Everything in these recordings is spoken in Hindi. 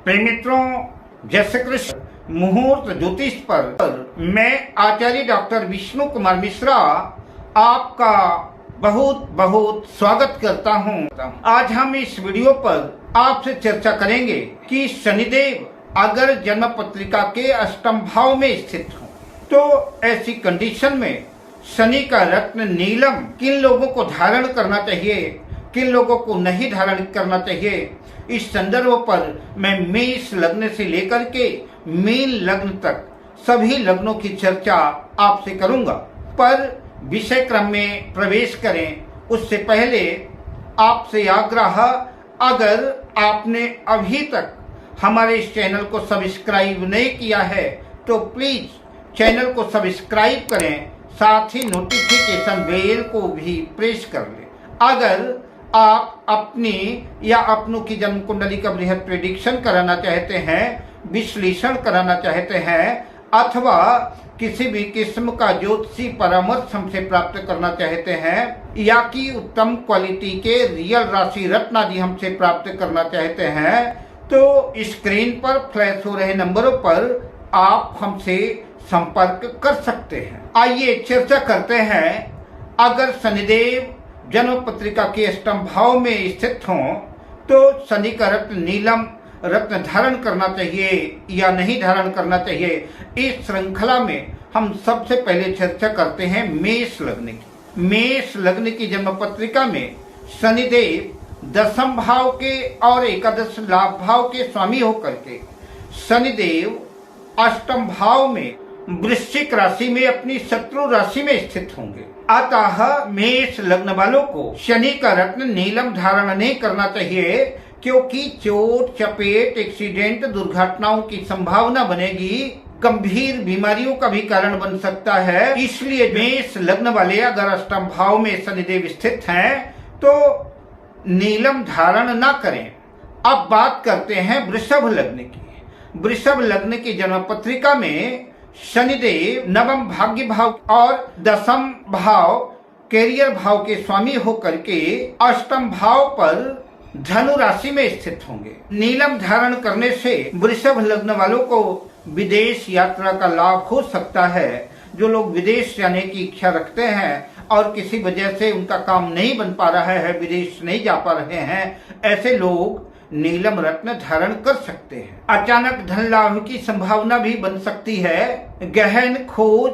प्रिय मित्रों, जय श्री कृष्ण। मुहूर्त ज्योतिष पर मैं आचार्य डॉक्टर विष्णु कुमार मिश्रा आपका बहुत बहुत स्वागत करता हूं। आज हम इस वीडियो पर आपसे चर्चा करेंगे कि शनिदेव अगर जन्म पत्रिका के अष्टम भाव में स्थित हो तो ऐसी कंडीशन में शनि का रत्न नीलम किन लोगों को धारण करना चाहिए, किन लोगों को नहीं धारण करना चाहिए। इस संदर्भ पर मैं मेष लग्न से लेकर के मीन लग्न तक सभी लग्नों की चर्चा आपसे करूंगा। पर विषय क्रम में प्रवेश करें उससे पहले आपसे आग्रह, अगर आपने अभी तक हमारे इस चैनल को सब्सक्राइब नहीं किया है तो प्लीज चैनल को सब्सक्राइब करें, साथ ही नोटिफिकेशन बेल को भी प्रेस कर लें। अगर आप अपनी या अपनों की जन्म कुंडली का बृहद प्रेडिक्शन कराना चाहते हैं, विश्लेषण कराना चाहते हैं, अथवा किसी भी किस्म का ज्योतिषी परामर्श हमसे प्राप्त करना चाहते हैं, या कि उत्तम क्वालिटी के रियल राशि रत्न आदि हमसे प्राप्त करना चाहते हैं, तो स्क्रीन पर फ्लैश हो रहे नंबरों पर आप हमसे संपर्क कर सकते हैं। आइए चर्चा करते हैं। अगर शनिदेव जन्म पत्रिका के अष्टम भाव में स्थित हों तो शनि का रत्न नीलम रत्न धारण करना चाहिए या नहीं धारण करना चाहिए। इस श्रृंखला में हम सबसे पहले चर्चा करते हैं मेष लग्न की। मेष लग्न की जन्म पत्रिका में शनिदेव दसम भाव के और एकादश लाभ भाव के स्वामी होकर के शनिदेव अष्टम भाव में वृश्चिक राशि में अपनी शत्रु राशि में स्थित होंगे। अतः मेष लग्न वालों को शनि का रत्न नीलम धारण नहीं करना चाहिए, क्योंकि चोट चपेट एक्सीडेंट दुर्घटनाओं की संभावना बनेगी, गंभीर बीमारियों का भी कारण बन सकता है। इसलिए मेष लग्न वाले अगर अष्टम भाव में शनिदेव स्थित हैं तो नीलम धारण न करें। अब बात करते हैं वृषभ लग्न की। वृषभ लग्न की जन्म पत्रिका में शनिदेव नवम भाग्य भाव और दसम भाव कैरियर भाव के स्वामी होकर के अष्टम भाव पर धनु राशि में स्थित होंगे। नीलम धारण करने से वृषभ लग्न वालों को विदेश यात्रा का लाभ हो सकता है। जो लोग विदेश जाने की इच्छा रखते हैं और किसी वजह से उनका काम नहीं बन पा रहा है, विदेश नहीं जा पा रहे हैं, ऐसे लोग नीलम रत्न धारण कर सकते हैं। अचानक धन लाभ की संभावना भी बन सकती है। गहन खोज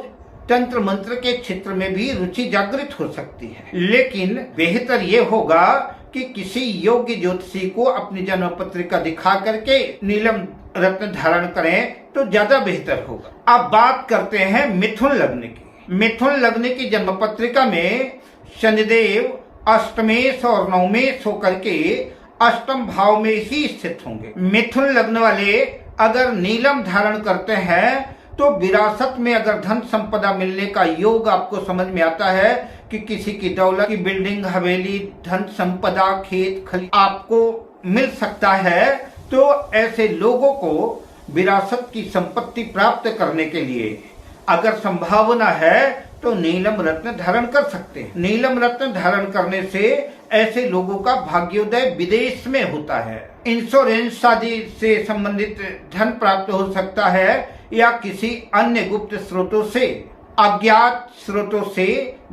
तंत्र मंत्र के क्षेत्र में भी रुचि जागृत हो सकती है। लेकिन बेहतर ये होगा कि किसी योग्य ज्योतिषी को अपनी जन्म पत्रिका दिखा करके नीलम रत्न धारण करें तो ज्यादा बेहतर होगा। अब बात करते हैं मिथुन लग्न की। मिथुन लग्न की जन्म पत्रिका में शनिदेव अष्टमेश और नवमेश होकर के अष्टम भाव में ही स्थित होंगे। मिथुन लग्न वाले अगर नीलम धारण करते हैं तो विरासत में अगर धन संपदा मिलने का योग आपको समझ में आता है कि किसी की दौलत की बिल्डिंग, हवेली, धन संपदा, खेत खली आपको मिल सकता है, तो ऐसे लोगों को विरासत की संपत्ति प्राप्त करने के लिए अगर संभावना है तो नीलम रत्न धारण कर सकते हैं। नीलम रत्न धारण करने से ऐसे लोगों का भाग्योदय विदेश में होता है। इंश्योरेंस आदि से संबंधित धन प्राप्त हो सकता है या किसी अन्य गुप्त स्रोतों से, अज्ञात स्रोतों से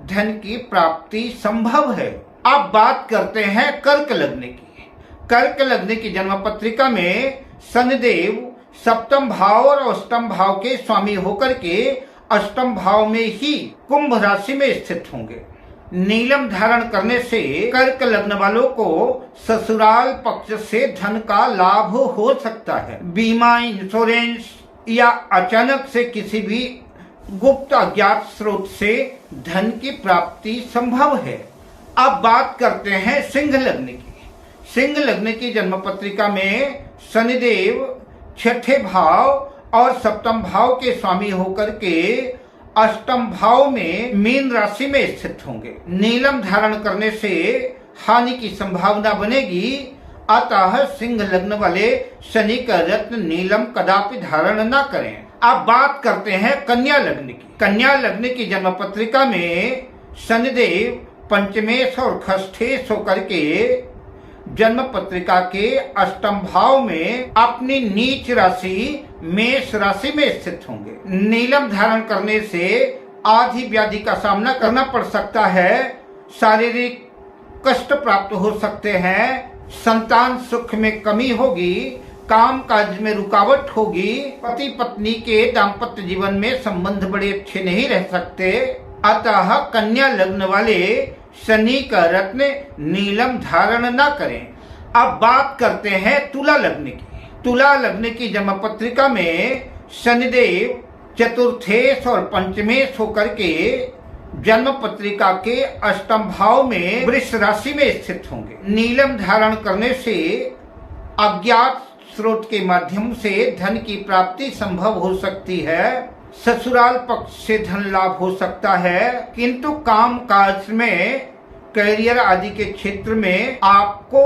धन की प्राप्ति संभव है। अब बात करते हैं कर्क लग्न की। कर्क लग्न की जन्म पत्रिका में शनिदेव सप्तम भाव और अष्टम भाव के स्वामी होकर के अष्टम भाव में ही कुंभ राशि में स्थित होंगे। नीलम धारण करने से कर्क लग्न वालों को ससुराल पक्ष से धन का लाभ हो सकता है। बीमा, इंश्योरेंस या अचानक से किसी भी गुप्त अज्ञात स्रोत से धन की प्राप्ति संभव है। अब बात करते हैं सिंह लग्न की। सिंह लग्न की जन्म पत्रिका में शनिदेव छठे भाव और सप्तम भाव के स्वामी होकर के अष्टम भाव में मीन राशि में स्थित होंगे। नीलम धारण करने से हानि की संभावना बनेगी। अतः सिंह लग्न वाले शनि का रत्न नीलम कदापि धारण न करें। अब बात करते हैं कन्या लग्न की। कन्या लग्न की जन्म पत्रिका में शनिदेव पंचमेश और षष्ठेश होकर के जन्म पत्रिका के अष्टम भाव में अपनी नीच राशि मेष राशि में स्थित होंगे। नीलम धारण करने से आदि व्याधि का सामना करना पड़ सकता है, शारीरिक कष्ट प्राप्त हो सकते हैं, संतान सुख में कमी होगी, काम काज में रुकावट होगी, पति पत्नी के दाम्पत्य जीवन में संबंध बड़े अच्छे नहीं रह सकते। अतः कन्या लग्न वाले शनि का रत्न नीलम धारण न करें। अब बात करते हैं तुला लग्न की। तुला लग्न की जन्म पत्रिका में शनिदेव चतुर्थेश और पंचमेश होकर के जन्म पत्रिका के अष्टम भाव में वृष राशि में स्थित होंगे। नीलम धारण करने से अज्ञात स्रोत के माध्यम से धन की प्राप्ति संभव हो सकती है, ससुराल पक्ष से धन लाभ हो सकता है, किंतु काम काज में, करियर आदि के क्षेत्र में आपको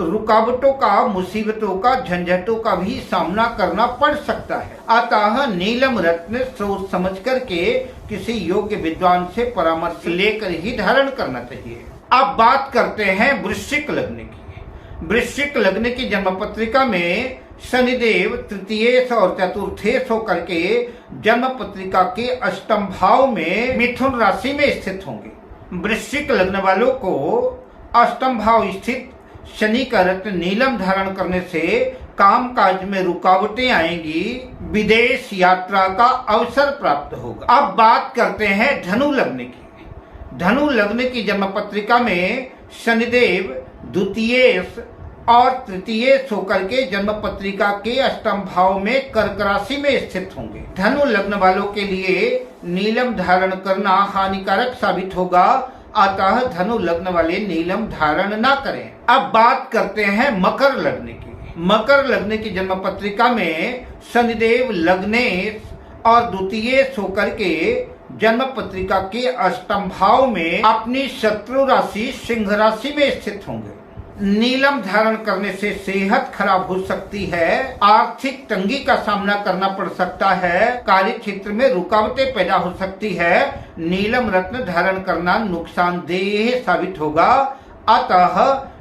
रुकावटों का, मुसीबतों का, झंझटों का भी सामना करना पड़ सकता है। अतः नीलम रत्न सोच समझ करके किसी योग्य विद्वान से परामर्श लेकर ही धारण करना चाहिए। अब बात करते हैं वृश्चिक लग्न की। वृश्चिक लग्न की जन्म पत्रिका में शनिदेव तृतीयेश और चतुर्थेश होकर के जन्म पत्रिका के अष्टम भाव में मिथुन राशि में स्थित होंगे। वृश्चिक लग्न वालों को अष्टम भाव स्थित शनि का रत्न नीलम धारण करने से काम काज में रुकावटें आएंगी, विदेश यात्रा का अवसर प्राप्त होगा। अब बात करते हैं धनु लग्न की। धनु लग्न की जन्म पत्रिका में शनिदेव द्वितीयेश और तृतीयेश होकर के जन्म पत्रिका के अष्टम भाव में कर्क राशि में स्थित होंगे। धनु लग्न वालों के लिए नीलम धारण करना हानिकारक साबित होगा, अतः धनु लग्न वाले नीलम धारण न करें। अब बात करते हैं मकर लग्न की। मकर लग्न की जन्म पत्रिका में शनिदेव लग्नेश और द्वितीयेश होकर के जन्म पत्रिका के अष्टम भाव में अपनी शत्रु राशि सिंह राशि में स्थित होंगे। नीलम धारण करने से सेहत खराब हो सकती है, आर्थिक तंगी का सामना करना पड़ सकता है, कार्य क्षेत्र में रुकावटें पैदा हो सकती है। नीलम रत्न धारण करना नुकसानदेह साबित होगा, अतः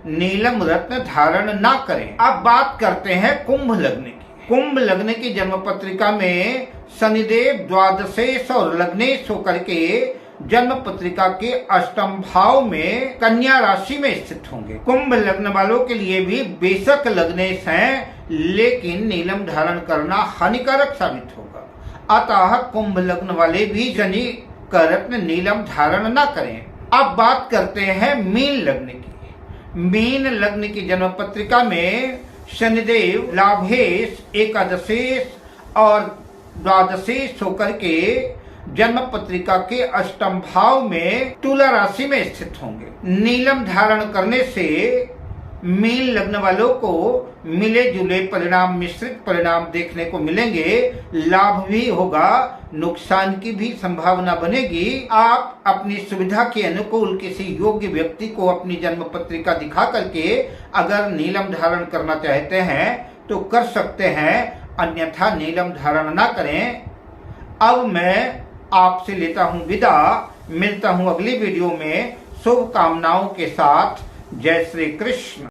नीलम रत्न धारण ना करें। अब बात करते हैं कुंभ लग्न की। कुंभ लग्न की जन्म पत्रिका में शनिदेव द्वादशेश और लग्नेश होकर के जन्म पत्रिका के अष्टम भाव में कन्या राशि में स्थित होंगे। कुंभ लग्न वालों के लिए भी बेशक लग्नेश हैं, लेकिन नीलम धारण करना हानिकारक साबित होगा, अतः कुंभ लग्न वाले भी शनि का रत्न नीलम धारण न करें। अब बात करते हैं मीन लग्न की। मीन लग्न की जन्म पत्रिका में शनिदेव लाभेश, एकादशेश और द्वादशेश होकर के जन्म पत्रिका के अष्टम भाव में तुला राशि में स्थित होंगे। नीलम धारण करने से मीन लग्न वालों को मिले जुले परिणाम, मिश्रित परिणाम देखने को मिलेंगे। लाभ भी होगा, नुकसान की भी संभावना बनेगी। आप अपनी सुविधा के अनुकूल किसी योग्य व्यक्ति को अपनी जन्म पत्रिका दिखा करके अगर नीलम धारण करना चाहते हैं तो कर सकते हैं, अन्यथा नीलम धारण ना करें। अब मैं आपसे लेता हूं विदा, मिलता हूं अगली वीडियो में शुभकामनाओं के साथ। जय श्री कृष्ण।